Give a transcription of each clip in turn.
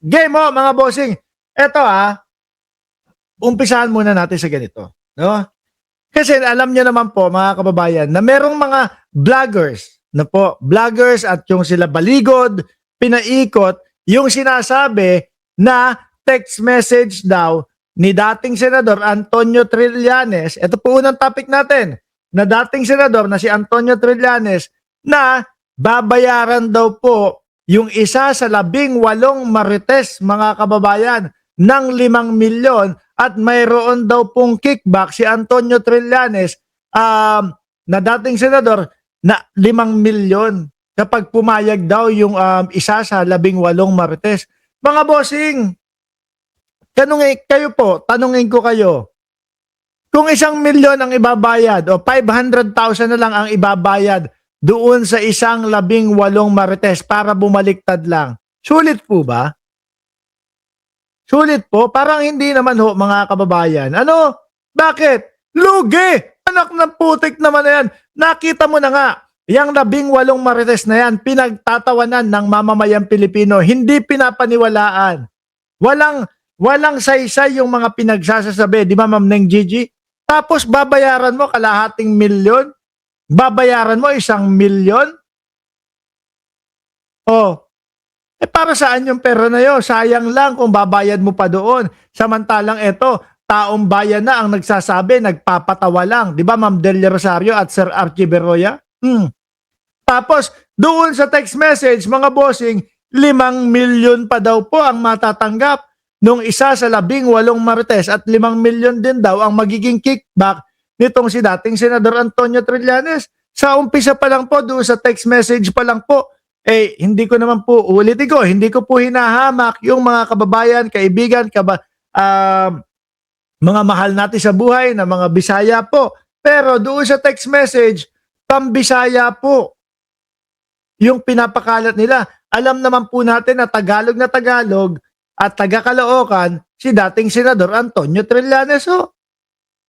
Game mo, mga bossing. Eto umpisahan muna natin sa ganito. No? Kasi alam niyo naman po, mga kababayan, na merong mga vloggers, na po, vloggers at yung sila baligod, pinaikot, yung sinasabi na text message daw ni dating Senador Antonio Trillanes, ito po unang topic natin, na dating Senador na si Antonio Trillanes, na babayaran daw po yung isa sa 18 marites, mga kababayan, ng 5 milyon at mayroon daw pong kickback si Antonio Trillanes na dating senador na 5 milyon kapag pumayag daw yung isa sa 18 marites. Mga bossing, tanungin ko kayo, kung 1 milyon ang ibabayad o 500,000 na lang ang ibabayad doon sa isang 18 marites para bumaliktad lang, sulit po ba? Sulit po? Parang hindi naman ho, mga kababayan. Ano? Bakit? Lugi! Anak ng putik naman na yan. Nakita mo na nga, yung 18 marites na yan, pinagtatawanan ng mamamayang Pilipino. Hindi pinapaniwalaan. Walang saysay yung mga pinagsasasabi. Di ba, Ma'am Neng Gigi? Tapos babayaran mo kalahating milyon? Babayaran mo 1 milyon? Oh, para saan yung pera na yun? Sayang lang kung babayad mo pa doon. Samantalang ito, taong bayan na ang nagsasabi, nagpapatawa lang. Di ba, Ma'am Delia Rosario at Sir Archie Berroya? Tapos, doon sa text message, mga bossing, 5 milyon pa daw po ang matatanggap nung isa sa 18 marites at 5 milyon din daw ang magiging kickback nitong si dating Senador Antonio Trillanes. Sa umpisa pa lang po, doon sa text message pa lang po, hindi ko naman po, ulitin ko, hindi ko po hinahamak yung mga kababayan, kaibigan, mga mahal natin sa buhay na mga Bisaya po. Pero doon sa text message, pambisaya po yung pinapakalat nila. Alam naman po natin na Tagalog at taga-Caloocan si dating Senador Antonio Trillanes. So,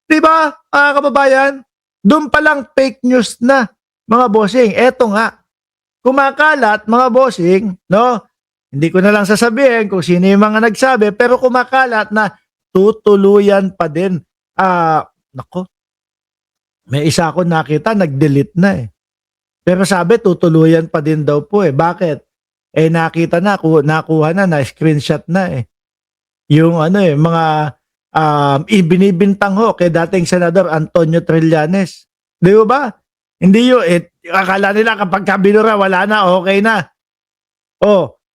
di ba, mga kababayan? Doon pa lang fake news na, mga bossing. Eto nga, kumakalat, mga bossing, no? Hindi ko na lang sasabihin kung sino yung mga nagsabi, pero kumakalat na tutuluyan pa din. Nako, may isa ako nakita, nag-delete na Pero sabi, tutuluyan pa din daw po Bakit? Nakita na, nakuha na, na-screenshot na Yung mga ibinibintang ho kay dating Senador Antonio Trillanes. Di ba? Hindi yun, akala nila kapag kabinura, wala na, okay na.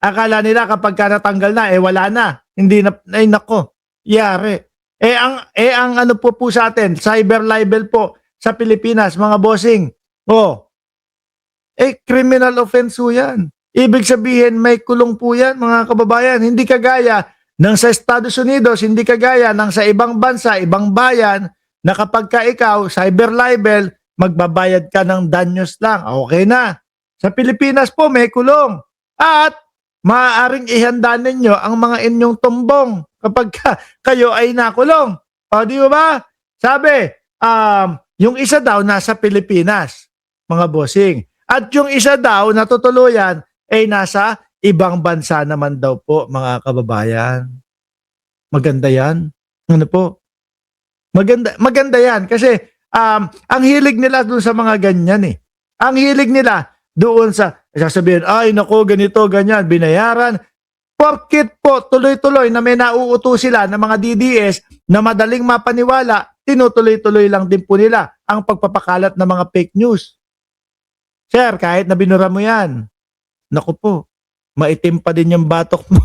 Akala nila kapag natanggal na, wala na. Hindi na, nako, yari. Ang ano po sa atin, cyber libel po sa Pilipinas, mga bossing. Criminal offense po yan. Ibig sabihin, may kulong po yan, mga kababayan. Hindi kagaya ng sa Estados Unidos, hindi kagaya ng sa ibang bansa, ibang bayan, na kapag ka ikaw, cyber libel, magbabayad ka ng danyos lang. Okay na. Sa Pilipinas po, may kulong. At maaaring ihanda ninyo ang mga inyong tumbong kapag kayo ay nakulong. Di ba? Sabi, yung isa daw nasa Pilipinas, mga bossing. At yung isa daw natutuluyan ay nasa ibang bansa naman daw po, mga kababayan. Maganda yan. Ano po? Maganda yan kasi ang hilig nila doon sa mga ganyan Ang hilig nila doon sa sasabihin, ay nako, ganito, ganyan, binayaran. Porkit po, tuloy-tuloy na may nauuto sila ng mga DDS na madaling mapaniwala, tinutuloy-tuloy lang din po nila ang pagpapakalat ng mga fake news. Sir, kahit na binura mo yan, naku po, maitim pa din yung batok mo.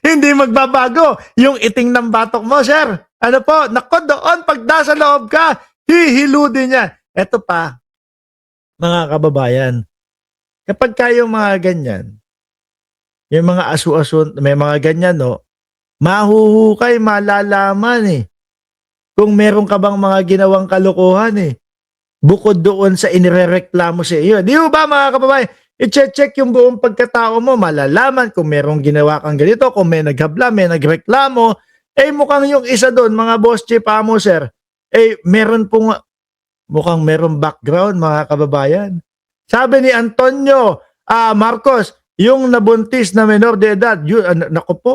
hindi magbabago yung iting ng batok mo, sir. Ano po, nako doon, pag nasa loob ka, hihiludin yan. Eto pa, mga kababayan, kapag kayong mga ganyan, yung mga asu-asun, may mga ganyan, mahuhukay, malalaman kung meron ka bang mga ginawang kalokohan bukod doon sa inirereklamo sa iyo. Di ba, mga kababayan? I-check yung buong pagkatao mo, malalaman kung merong ginawa kang ganito, kung may naghabla, may nagreklamo, mukhang yung isa doon, mga boss chief amo, sir, mukhang meron background, mga kababayan. Sabi ni Antonio Marcos, yung nabuntis na menor de edad, naku po,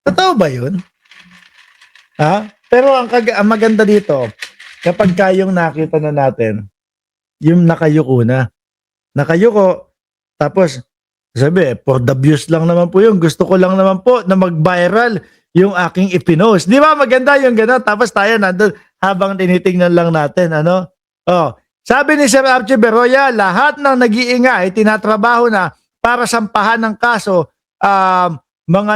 totoo ba yun? Ha? Pero ang maganda dito, kapag kayong nakita na natin, yung nakayuko na. Nakayuko, tapos sabi, for the views lang naman po yun. Gusto ko lang naman po na mag-viral yung aking ipinost. Di ba maganda yung gano'n? Tapos tayo nandun habang tinitingnan lang natin. Ano? Oh, sabi ni Sir Archie Beroya, lahat ng nag-iingay, tinatrabaho na para sampahan ng kaso mga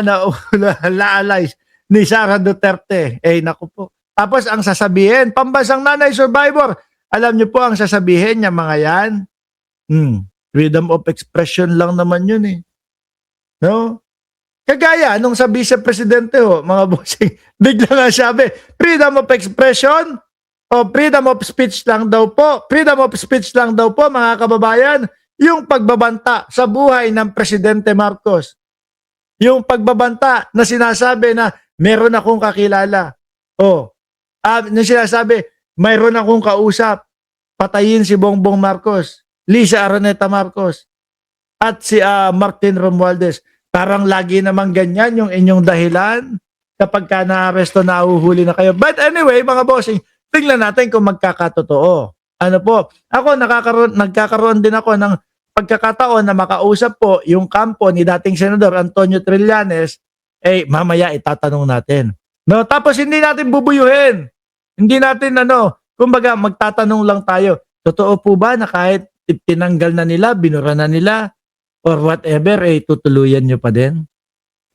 naalays ni Sara Duterte. Eh, naku po. Tapos ang sasabihin, pambansang nanay survivor, alam niyo po ang sasabihin niya mga yan? Freedom of expression lang naman yun eh. No? Kagaya nung sa vice-presidente mga bossing, bigla nga sabi, freedom of expression o freedom of speech lang daw po. Freedom of speech lang daw po mga kababayan, yung pagbabanta sa buhay ng Presidente Marcos. Yung pagbabanta na sinasabi na meron akong kakilala. Yung sinasabi, mayroon akong kausap, patayin si Bongbong Marcos, Lisa Araneta Marcos, at si Martin Romualdez. Parang lagi naman ganyan yung inyong dahilan kapag ka na-aresto, nahuhuli na kayo. But anyway, mga bossing, tingnan natin kung magkakatotoo. Ano po? Ako, nagkakaroon din ako ng pagkakataon na makausap po yung kampo ni dating Senador Antonio Trillanes, mamaya itatanong natin. No? Tapos hindi natin bubuyuhin. Hindi natin kumbaga magtatanong lang tayo. Totoo po ba na kahit tinanggal na nila, binura na nila, or whatever, tutuluyan nyo pa din?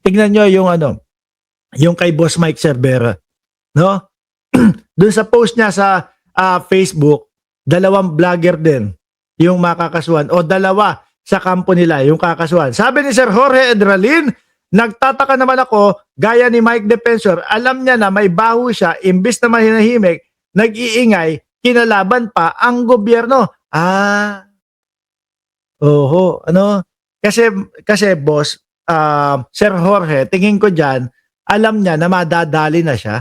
Tignan nyo yung kay Boss Mike Cervera. No? Doon sa post niya sa Facebook, dalawang vlogger din yung makakasuhan, o dalawa sa kampo nila yung kakasuhan. Sabi ni Sir Jorge Edralin, nagtataka naman ako, gaya ni Mike Defensor, alam niya na may baho siya, imbis na mahinahimik, nag-iingay, kinalaban pa ang gobyerno. Oho, kasi boss, Sir Jorge, tingin ko dyan, alam niya na madadali na siya.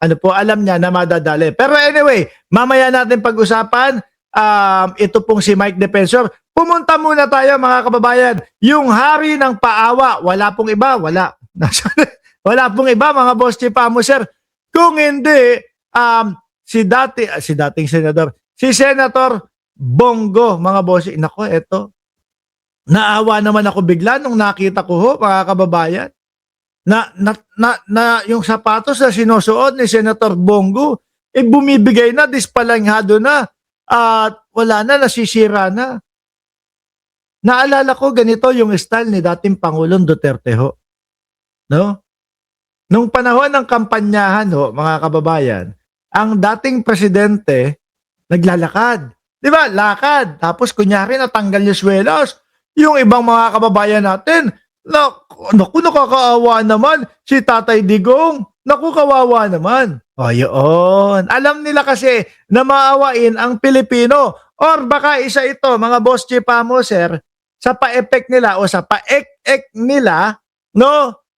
Alam niya na madadali. Pero anyway, mamaya natin pag-usapan, ito pong si Mike Defensor. Pumunta muna tayo mga kababayan. Yung hari ng paawa, wala pong iba, wala. Wala pong iba mga boss chief mo, sir. Kung hindi, si dating senador, si Senator Bongo, mga boss. Nako, eto. Naawa naman ako bigla nung nakita ko mga kababayan. Na yung sapatos na sinusuot ni Senator Bongo, bumibigay na, dispalanghado na, at wala na, nasisira na. Naalala ko ganito yung style ni dating Pangulong Duterte No? Nung panahon ng kampanyahan mga kababayan, ang dating presidente naglalakad. Di ba? Lakad. Tapos kunyari natanggal yung swelos. Yung ibang mga kababayan natin, naku, nakakaawa naman si Tatay Digong. Naku, kawawa naman. Yun. Alam nila kasi na maawain ang Pilipino. Or baka isa ito, mga boss chief mo, sir, sa pa-effect nila o sa pa-ek-ek nila, no?